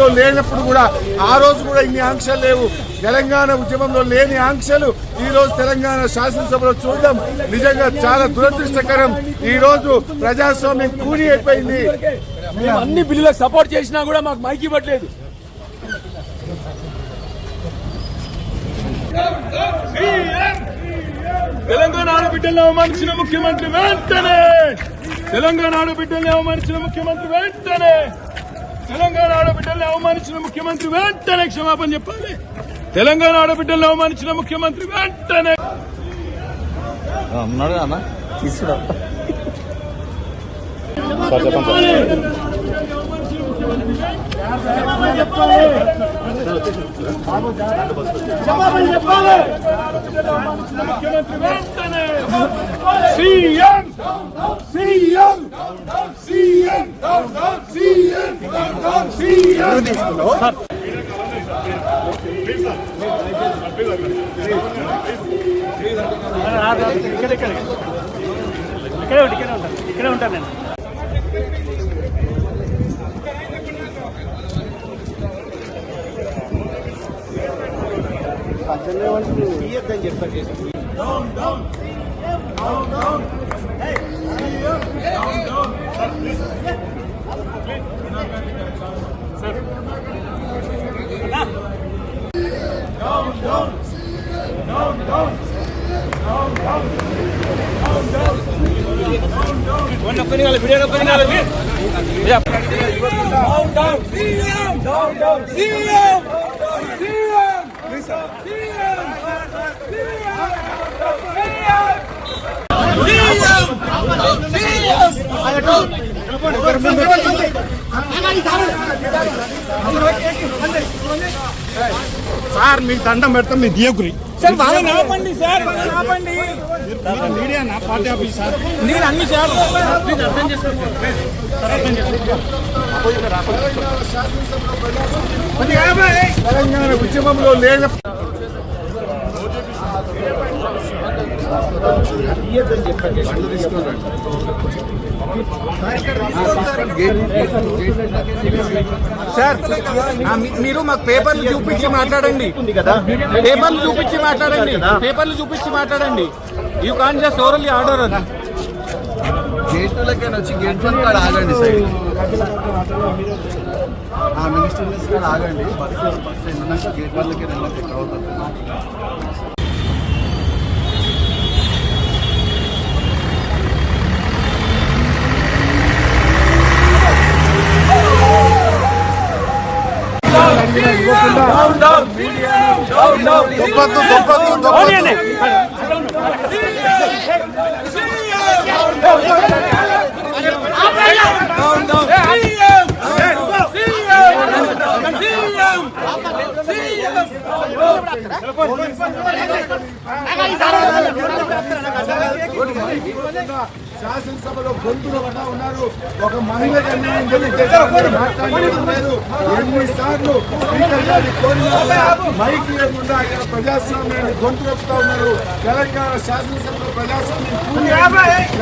ఉద్యమంలో లేనప్పుడు కూడా ఆ రోజు కూడా ఇన్ని ఆంక్షలు లేవు. తెలంగాణ ఉద్యమంలో లేని ఆంక్షలు ఈ రోజు తెలంగాణ శాసనసభలో చూడడం నిజంగా చాలా దురదృష్టకరం. ఈ రోజు ప్రజాస్వామ్యం కూలి అయిపోయింది. మేము అన్ని బిల్లులకు సపోర్ట్ చేసినా కూడా మాకు మైక్ ఇవ్వట్లేదు. తెలంగాణ ఆడబిడ్డలను అవమానించిన ముఖ్యమంత్రి వెంటనే, తెలంగాణ ఆడబిడ్డల్ని అవమానించిన ముఖ్యమంత్రి వెంటనే, తెలంగాణ ఆడబిడ్డల్ని అవమానించిన ముఖ్యమంత్రి వెంటనే క్షమాపణ చెప్పాలి. తెలంగాణ ఆడబిడ్డల్ని అవమానించిన ముఖ్యమంత్రి వెంటనే సీఎం సీఎం సీఎం సీఎం ఇక్కడే ఉంటాను నేను. సార్ మీకు దండం పెడతాం, మీ దియకురి సార్. వాళ్ళని ఆపండి సార్, వాళ్ళని ఆపండి. మీడియా నా పార్టీ ఆఫీస్ సార్. నేను అన్ని సార్ ప్లీజ్ అర్థం చేసుకోండి. తెలంగాణ ఉద్యమంలో లేని సార్ మీరు మాకు పేపర్లు చూపించి మాట్లాడండి కదా, పేపర్లు చూపించి మాట్లాడండి, పేపర్లు చూపించి మాట్లాడండి. You can just orally order అది. గేట్లకే వచ్చి గేట్ వన్ కాడ ఆగండి సైడ్, ఆ మినిస్టర్ కాడ ఆగండి. బస్సు వెళ్ళినాక గేట్ వన్లకి వెళ్ళాక ఎక్కడ అవుతుంది. శాసనసభలో గొంతులు పడ్డా ఉన్నారు. ఒక మహిళ మాట్లాడలేదు. ఎన్నిసార్లు స్పీకర్ గారిని కోరినా మైక్ లేకుండా ఇక్కడ ప్రజాస్వామ్యాన్ని గొంతు నొప్పుతా ఉన్నారు. తెలంగాణ శాసనసభలో ప్రజాస్వామ్యం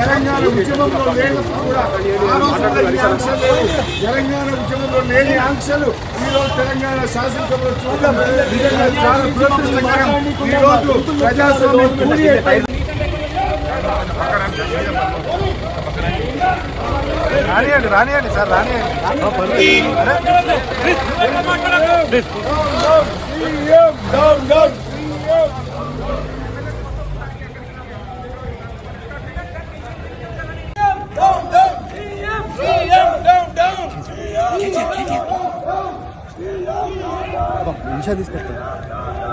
తెలంగాణ ఉద్యమంలో లేనప్పుడు కూడా ఆ రోజు ఈ ఆంక్షలు లేవు. తెలంగాణ ఉద్యమంలో లేని ఆంక్షలు ఈ రోజు తెలంగాణ శాసనసభలో చూడడం నిజంగా చాలా దురదృష్టకరం. ఈ రోజు ప్రజాస్వామ్యం కూలి రానియండి సార్, రానియండి. నిమిషా తీసుకొస్తాను.